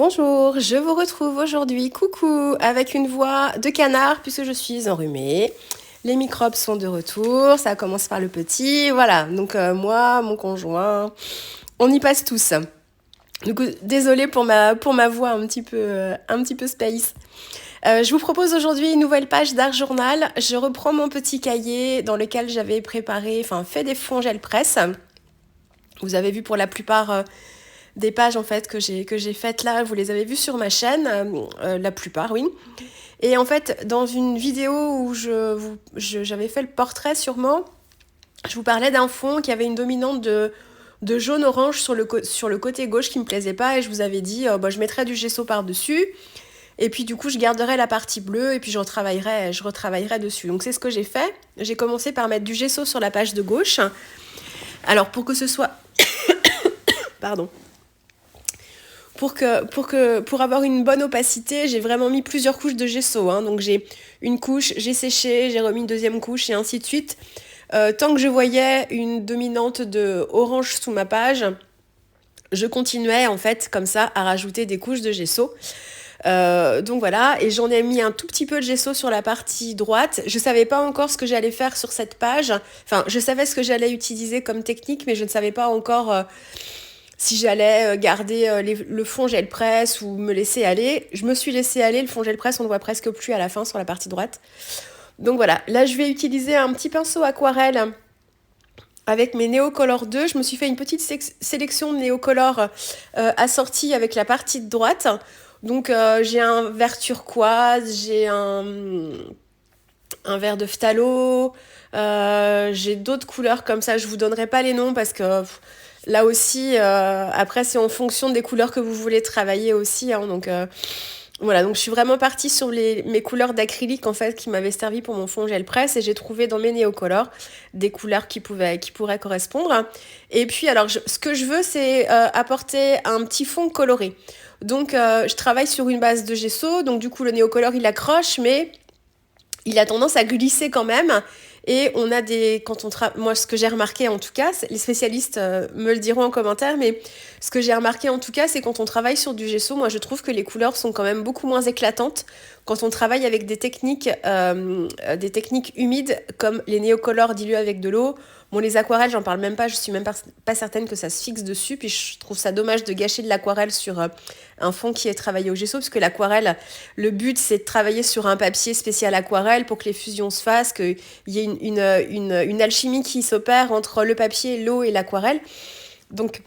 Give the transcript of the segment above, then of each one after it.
Bonjour, je vous retrouve aujourd'hui, coucou, avec une voix de canard puisque je suis enrhumée. Les microbes sont de retour, ça commence par le petit, voilà. Donc moi, mon conjoint, on y passe tous. Donc désolée pour ma voix un petit peu space. Je vous propose aujourd'hui une nouvelle page d'Art Journal. Je reprends mon petit cahier dans lequel j'avais fait des fonds gel presse. Vous avez vu pour la plupart des pages en fait que j'ai faites là, vous les avez vues sur ma chaîne, la plupart, oui. Et en fait, dans une vidéo où j'avais fait le portrait sûrement, je vous parlais d'un fond qui avait une dominante de jaune-orange sur le côté gauche qui me plaisait pas et je vous avais dit je mettrais du gesso par-dessus et puis du coup je garderai la partie bleue et puis je retravaillerai dessus. Donc c'est ce que j'ai fait. J'ai commencé par mettre du gesso sur la page de gauche. Alors pour que ce soit... Pardon. Pour avoir une bonne opacité, j'ai vraiment mis plusieurs couches de gesso. Donc j'ai une couche, j'ai séché, j'ai remis une deuxième couche et ainsi de suite. Tant que je voyais une dominante de orange sous ma page, je continuais en fait comme ça à rajouter des couches de gesso. Donc voilà, et j'en ai mis un tout petit peu de gesso sur la partie droite. Je savais pas encore ce que j'allais faire sur cette page. Enfin, je savais ce que j'allais utiliser comme technique, mais je ne savais pas encore... si j'allais garder le fond gel presse ou me laisser aller. Je me suis laissée aller, le fond gel presse on ne voit presque plus à la fin sur la partie droite. Donc voilà, là je vais utiliser un petit pinceau aquarelle avec mes Neocolor 2. Je me suis fait une petite sélection de Neocolor assortie avec la partie de droite. Donc j'ai un vert turquoise, j'ai un vert de phthalo, j'ai d'autres couleurs comme ça, je vous donnerai pas les noms parce que... Là aussi, après, c'est en fonction des couleurs que vous voulez travailler aussi. Donc voilà, donc je suis vraiment partie sur mes couleurs d'acrylique en fait qui m'avaient servi pour mon fond gel presse et j'ai trouvé dans mes néocolores des couleurs qui pourraient correspondre. Et puis alors, ce que je veux, c'est apporter un petit fond coloré. Donc je travaille sur une base de gesso, donc du coup le néocolore il accroche, mais il a tendance à glisser quand même. Et on a moi, ce que j'ai remarqué en tout cas, les spécialistes me le diront en commentaire, mais ce que j'ai remarqué en tout cas, c'est quand on travaille sur du gesso, moi je trouve que les couleurs sont quand même beaucoup moins éclatantes quand on travaille avec des techniques humides comme les néocolores dilués avec de l'eau. Bon, les aquarelles, j'en parle même pas, je suis même pas certaine que ça se fixe dessus, puis je trouve ça dommage de gâcher de l'aquarelle sur un fond qui est travaillé au gesso, parce que l'aquarelle, le but c'est de travailler sur un papier spécial aquarelle pour que les fusions se fassent, qu'il y ait une alchimie qui s'opère entre le papier, l'eau et l'aquarelle. Donc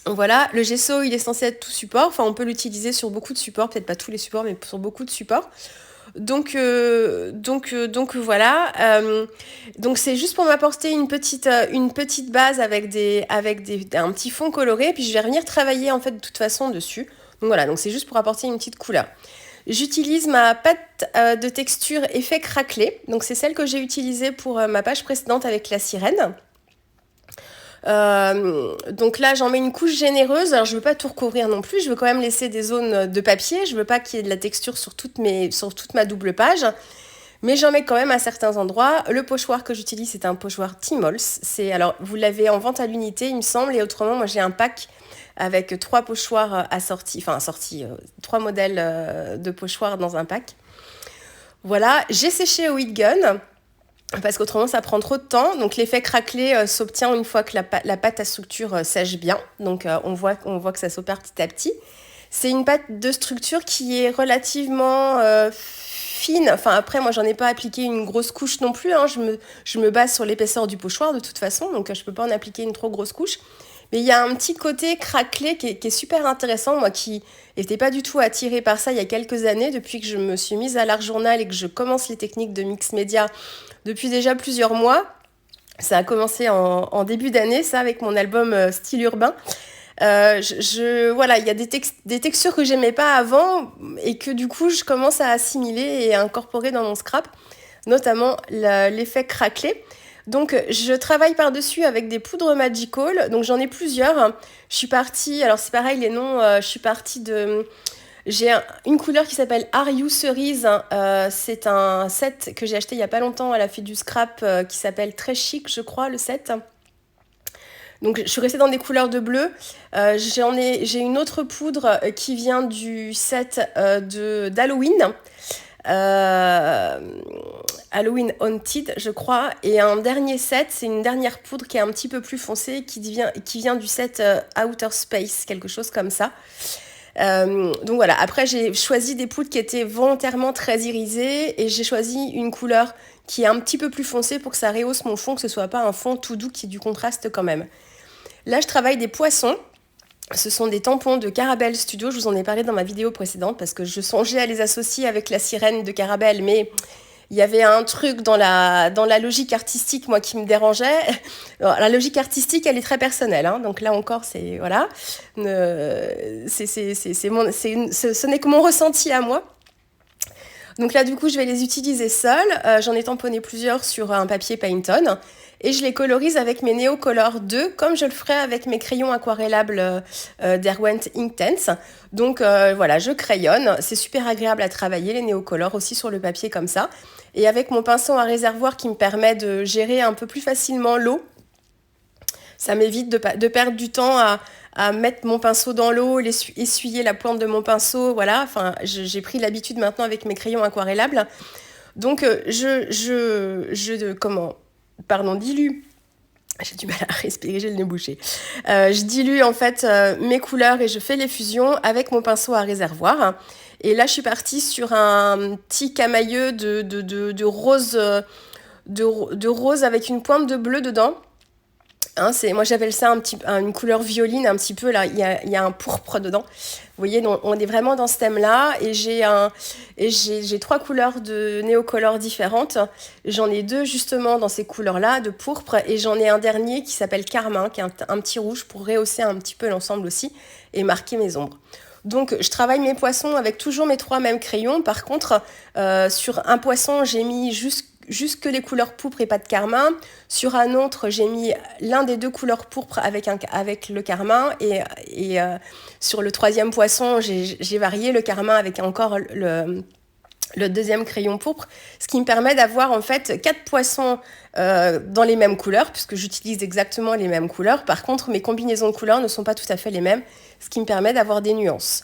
voilà, le gesso il est censé être tout support, enfin on peut l'utiliser sur beaucoup de supports, peut-être pas tous les supports mais sur beaucoup de supports. Donc voilà. Donc c'est juste pour m'apporter une petite base avec un petit fond coloré, puis je vais revenir travailler en fait de toute façon dessus. Donc voilà, donc c'est juste pour apporter une petite couleur. J'utilise ma pâte de texture effet craquelé. Donc c'est celle que j'ai utilisée pour ma page précédente avec la sirène. Donc là j'en mets une couche généreuse. Alors je veux pas tout recouvrir non plus, je veux quand même laisser des zones de papier, je veux pas qu'il y ait de la texture sur toute ma double page, mais j'en mets quand même à certains endroits. Le pochoir que j'utilise c'est un pochoir Timols, alors vous l'avez en vente à l'unité il me semble, et autrement moi j'ai un pack avec 3 pochoirs assortis, 3 modèles de pochoirs dans un pack. Voilà, j'ai séché au heat gun parce qu'autrement ça prend trop de temps. Donc l'effet craquelé s'obtient une fois que la pâte à structure sèche bien. Donc on voit que ça s'opère petit à petit. C'est une pâte de structure qui est relativement fine. Enfin après moi j'en ai pas appliqué une grosse couche non plus. Je me base sur l'épaisseur du pochoir de toute façon. Donc je peux pas en appliquer une trop grosse couche. Mais il y a un petit côté craquelé qui est super intéressant, moi qui n'étais pas du tout attirée par ça il y a quelques années, depuis que je me suis mise à l'art journal et que je commence les techniques de mix média depuis déjà plusieurs mois. Ça a commencé en début d'année, ça, avec mon album Style Urbain. Voilà, il y a des textures que j'aimais pas avant et que du coup je commence à assimiler et à incorporer dans mon scrap, notamment l'effet craquelé. Donc je travaille par-dessus avec des poudres Magical, donc j'en ai plusieurs. Je suis partie, alors c'est pareil les noms, je suis partie de... J'ai une couleur qui s'appelle Are You Cerise, c'est un set que j'ai acheté il y a pas longtemps à la fête du scrap qui s'appelle Très Chic je crois le set. Donc je suis restée dans des couleurs de bleu. J'ai une autre poudre qui vient du set d'Halloween. Euh, Halloween Haunted, je crois. Et un dernier set, c'est une dernière poudre qui est un petit peu plus foncée, qui vient du set Outer Space, quelque chose comme ça. Donc voilà, après j'ai choisi des poudres qui étaient volontairement très irisées et j'ai choisi une couleur qui est un petit peu plus foncée pour que ça rehausse mon fond, que ce soit pas un fond tout doux qui ait du contraste quand même. Là je travaille des poissons. Ce sont des tampons de Carabelle Studio, je vous en ai parlé dans ma vidéo précédente parce que je songeais à les associer avec la sirène de Carabelle, mais il y avait un truc dans la logique artistique, moi, qui me dérangeait. Alors, la logique artistique, elle est très personnelle, hein, donc là encore, c'est, voilà, ce n'est que mon ressenti à moi. Donc là, du coup, je vais les utiliser seuls. J'en ai tamponné plusieurs sur un papier Painton. Et je les colorise avec mes Neocolor 2, comme je le ferais avec mes crayons aquarellables Derwent Inktense. Donc voilà, je crayonne. C'est super agréable à travailler, les Neocolor aussi sur le papier comme ça. Et avec mon pinceau à réservoir qui me permet de gérer un peu plus facilement l'eau, ça m'évite de perdre du temps à mettre mon pinceau dans l'eau, essuyer la pointe de mon pinceau, voilà. Enfin, j'ai pris l'habitude maintenant avec mes crayons aquarellables. Donc, dilue. J'ai du mal à respirer, j'ai le nez bouché. Je dilue en fait mes couleurs et je fais les fusions avec mon pinceau à réservoir. Et là, je suis partie sur un petit camailleux de rose, de rose avec une pointe de bleu dedans. Hein, moi j'appelle ça une couleur violine un petit peu, là il y a un pourpre dedans. Vous voyez, donc, on est vraiment dans ce thème-là et j'ai 3 couleurs de Neocolor différentes. J'en ai 2 justement dans ces couleurs-là de pourpre et j'en ai un dernier qui s'appelle Carmin, qui est un petit rouge pour rehausser un petit peu l'ensemble aussi et marquer mes ombres. Donc je travaille mes poissons avec toujours mes 3 mêmes crayons. Par contre, sur un poisson, j'ai mis juste que les couleurs pourpre et pas de carmin. Sur un autre, j'ai mis l'un des 2 couleurs pourpre avec le carmin. Et sur le 3e poisson, j'ai varié le carmin avec encore le 2e crayon pourpre, ce qui me permet d'avoir en fait 4 poissons dans les mêmes couleurs, puisque j'utilise exactement les mêmes couleurs. Par contre, mes combinaisons de couleurs ne sont pas tout à fait les mêmes, ce qui me permet d'avoir des nuances.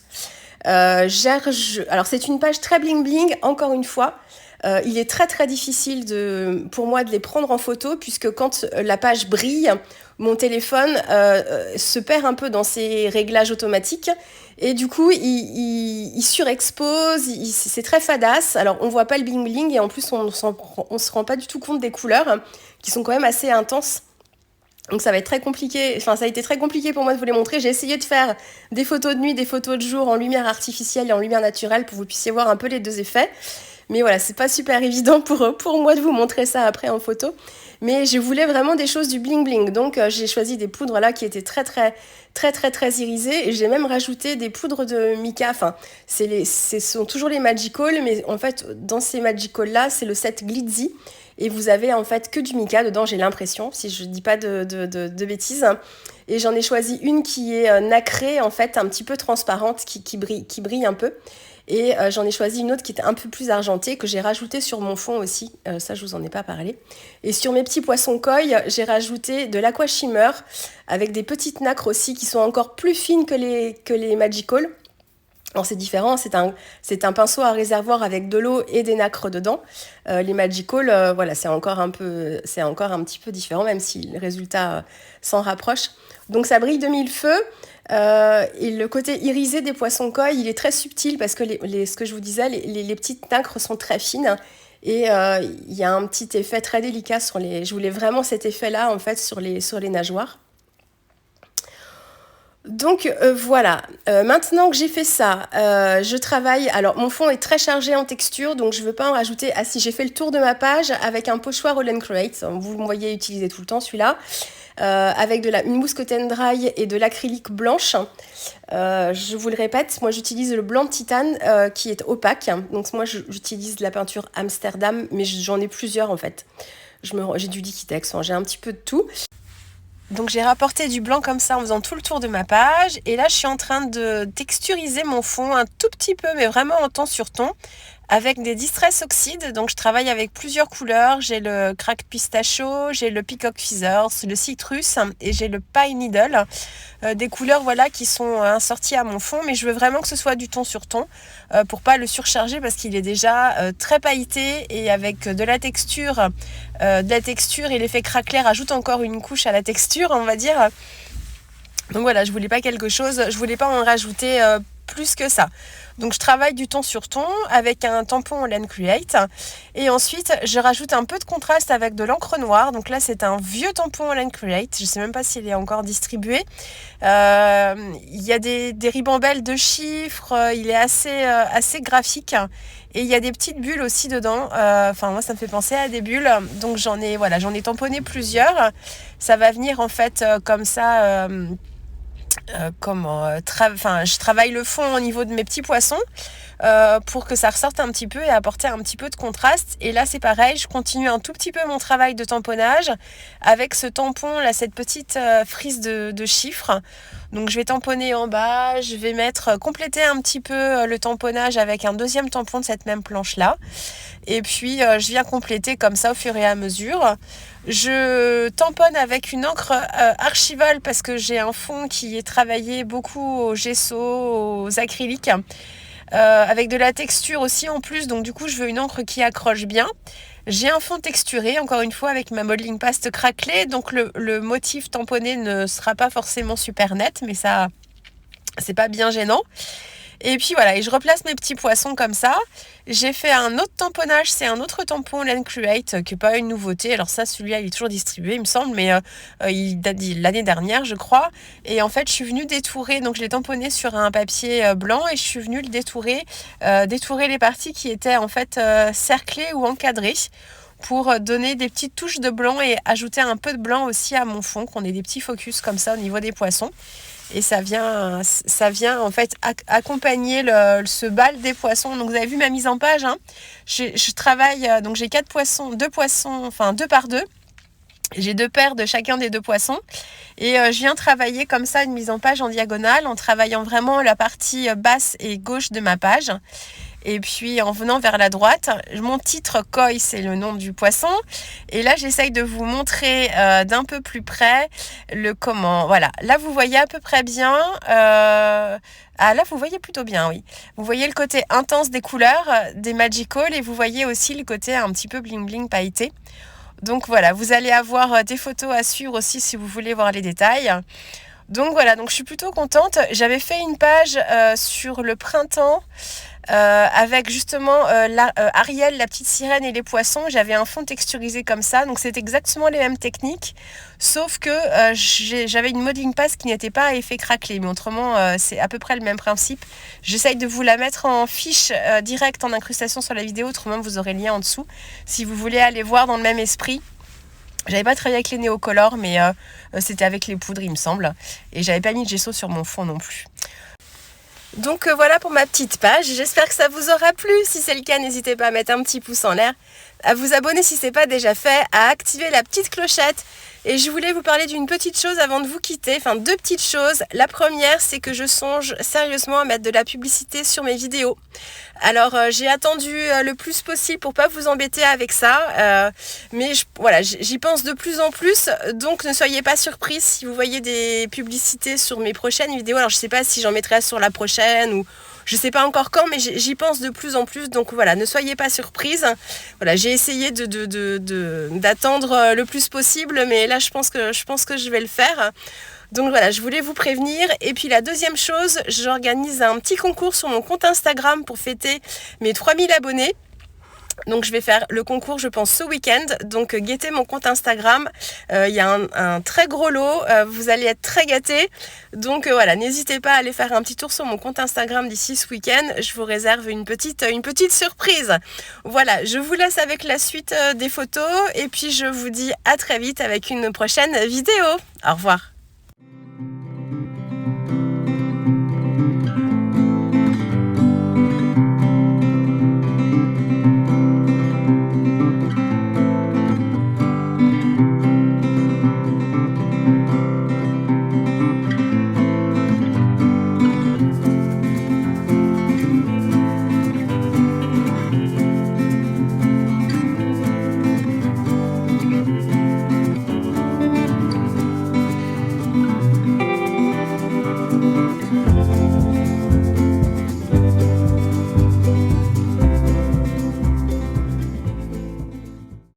Alors c'est une page très bling bling, encore une fois. Il est très très difficile pour moi de les prendre en photo, puisque quand la page brille, mon téléphone se perd un peu dans ses réglages automatiques et du coup il surexpose, c'est très fadasse. Alors on voit pas le bling bling et en plus on se rend pas du tout compte des couleurs qui sont quand même assez intenses. Donc ça va être très compliqué, enfin ça a été très compliqué pour moi de vous les montrer. J'ai essayé de faire des photos de nuit, des photos de jour en lumière artificielle et en lumière naturelle pour que vous puissiez voir un peu les 2 effets. Mais voilà, c'est pas super évident pour moi de vous montrer ça après en photo. Mais je voulais vraiment des choses du bling bling. Donc j'ai choisi des poudres là qui étaient très très très très très irisées. Et j'ai même rajouté des poudres de mica. Enfin, ce sont toujours les Magical, mais en fait dans ces Magical là, c'est le set Glitzy. Et vous avez en fait que du mica dedans, j'ai l'impression, si je dis pas de bêtises. Et j'en ai choisi une qui est nacrée, en fait, un petit peu transparente, qui brille un peu. Et j'en ai choisi une autre qui était un peu plus argentée, que j'ai rajoutée sur mon fond aussi. Ça, je vous en ai pas parlé. Et sur mes petits poissons koi, j'ai rajouté de l'aqua shimmer, avec des petites nacres aussi, qui sont encore plus fines que les Magical. Alors c'est différent, c'est un pinceau à réservoir avec de l'eau et des nacres dedans. Les Magical, voilà, c'est encore un petit peu différent, même si le résultat s'en rapproche. Donc ça brille de mille feux. Et le côté irisé des poissons koi, il est très subtil parce que ce que je vous disais, les petites nacres sont très fines. Et il y a un petit effet très délicat sur les... Je voulais vraiment cet effet-là, en fait, sur les nageoires. Donc voilà, maintenant que j'ai fait ça, je travaille, alors mon fond est très chargé en texture, donc je ne veux pas en rajouter. Ah si, j'ai fait le tour de ma page avec un pochoir All & Create, vous me voyez utiliser tout le temps celui-là, avec une mousse Cotton Dry et de l'acrylique blanche. Je vous le répète, moi j'utilise le blanc de titane qui est opaque, donc moi j'utilise de la peinture Amsterdam, mais j'en ai plusieurs en fait. J'ai du Liquitex, j'ai un petit peu de tout. Donc j'ai rapporté du blanc comme ça en faisant tout le tour de ma page. Et là je suis en train de texturiser mon fond un tout petit peu, mais vraiment en ton sur ton, avec des Distress Oxide. Donc je travaille avec plusieurs couleurs. J'ai le Crack Pistachio, j'ai le Peacock Feathers, le Citrus et j'ai le Pine Needle. Des couleurs voilà qui sont assorties à mon fond, mais je veux vraiment que ce soit du ton sur ton pour pas le surcharger parce qu'il est déjà très pailleté et avec de la texture et l'effet craquelé rajoute encore une couche à la texture, on va dire. Donc voilà, je voulais pas en rajouter plus que ça. Donc je travaille du ton sur ton avec un tampon Laine Create et ensuite je rajoute un peu de contraste avec de l'encre noire. Donc là c'est un vieux tampon Laine Create, je sais même pas s'il est encore distribué. Il y a des ribambelles de chiffres, il est assez graphique et il y a des petites bulles aussi dedans. Enfin moi ça me fait penser à des bulles, donc j'en ai tamponné plusieurs. Ça va venir en fait comme ça. Je travaille le fond au niveau de mes petits poissons pour que ça ressorte un petit peu et apporter un petit peu de contraste. Et là c'est pareil, je continue un tout petit peu mon travail de tamponnage avec ce tampon là, cette petite frise de chiffres. Donc je vais tamponner en bas, je vais compléter un petit peu le tamponnage avec un deuxième tampon de cette même planche là. Et puis je viens compléter comme ça au fur et à mesure. Je tamponne avec une encre Archival parce que j'ai un fond qui est travaillé beaucoup au gesso, aux acryliques, avec de la texture aussi en plus. Donc du coup, je veux une encre qui accroche bien. J'ai un fond texturé, encore une fois, avec ma modeling paste craquelée. Donc le motif tamponné ne sera pas forcément super net, mais ça, c'est pas bien gênant. Et puis voilà, et je replace mes petits poissons comme ça. J'ai fait un autre tamponnage, c'est un autre tampon Laine Create qui n'est pas une nouveauté. Alors ça, celui-là, il est toujours distribué, il me semble, mais il date de l'année dernière, je crois. Et en fait, je suis venue détourer, donc je l'ai tamponné sur un papier blanc et je suis venue le détourer les parties qui étaient en fait cerclées ou encadrées pour donner des petites touches de blanc et ajouter un peu de blanc aussi à mon fond, qu'on ait des petits focus comme ça au niveau des poissons. Et ça vient en fait accompagner ce bal des poissons. Donc vous avez vu ma mise en page, hein. Je travaille, donc j'ai 2 poissons, enfin 2 par 2. J'ai 2 paires de chacun des 2 poissons et je viens travailler comme ça une mise en page en diagonale en travaillant vraiment la partie basse et gauche de ma page. Et puis en venant vers la droite, mon titre Koi, c'est le nom du poisson. Et là, j'essaye de vous montrer d'un peu plus près le comment. Voilà, là vous voyez à peu près bien. Là vous voyez plutôt bien, oui. Vous voyez le côté intense des couleurs, des Magical, et vous voyez aussi le côté un petit peu bling bling pailleté. Donc voilà, vous allez avoir des photos à suivre aussi si vous voulez voir les détails. Donc voilà, donc je suis plutôt contente. J'avais fait une page sur le printemps avec justement Ariel, la petite sirène et les poissons. J'avais un fond texturisé comme ça, donc c'est exactement les mêmes techniques, sauf que j'avais une modeling paste qui n'était pas à effet craquelé, mais autrement c'est à peu près le même principe. J'essaye de vous la mettre en fiche directe en incrustation sur la vidéo, autrement vous aurez le lien en dessous si vous voulez aller voir dans le même esprit. J'avais pas travaillé avec les néocolores, mais c'était avec les poudres, il me semble. Et j'avais pas mis de gesso sur mon fond non plus. Donc voilà pour ma petite page. J'espère que ça vous aura plu. Si c'est le cas, n'hésitez pas à mettre un petit pouce en l'air, à vous abonner si ce n'est pas déjà fait, à activer la petite clochette. Et je voulais vous parler d'une petite chose avant de vous quitter, enfin 2 petites choses. La première, c'est que je songe sérieusement à mettre de la publicité sur mes vidéos. Alors j'ai attendu le plus possible pour pas vous embêter avec ça, mais voilà, j'y pense de plus en plus, donc ne soyez pas surpris si vous voyez des publicités sur mes prochaines vidéos. Alors je sais pas si j'en mettrai sur la prochaine ou je sais pas encore quand, mais j'y pense de plus en plus, donc voilà, ne soyez pas surprise. Voilà, j'ai essayé d'attendre le plus possible, mais là je pense que je vais le faire. Donc voilà, je voulais vous prévenir. Et puis la deuxième chose, j'organise un petit concours sur mon compte Instagram pour fêter mes 3000 abonnés. Donc je vais faire le concours, je pense, ce week-end. Donc guettez mon compte Instagram. Il y a un très gros lot. Vous allez être très gâtés. Donc voilà, n'hésitez pas à aller faire un petit tour sur mon compte Instagram d'ici ce week-end. Je vous réserve une petite surprise. Voilà, je vous laisse avec la suite des photos. Et puis je vous dis à très vite avec une prochaine vidéo. Au revoir.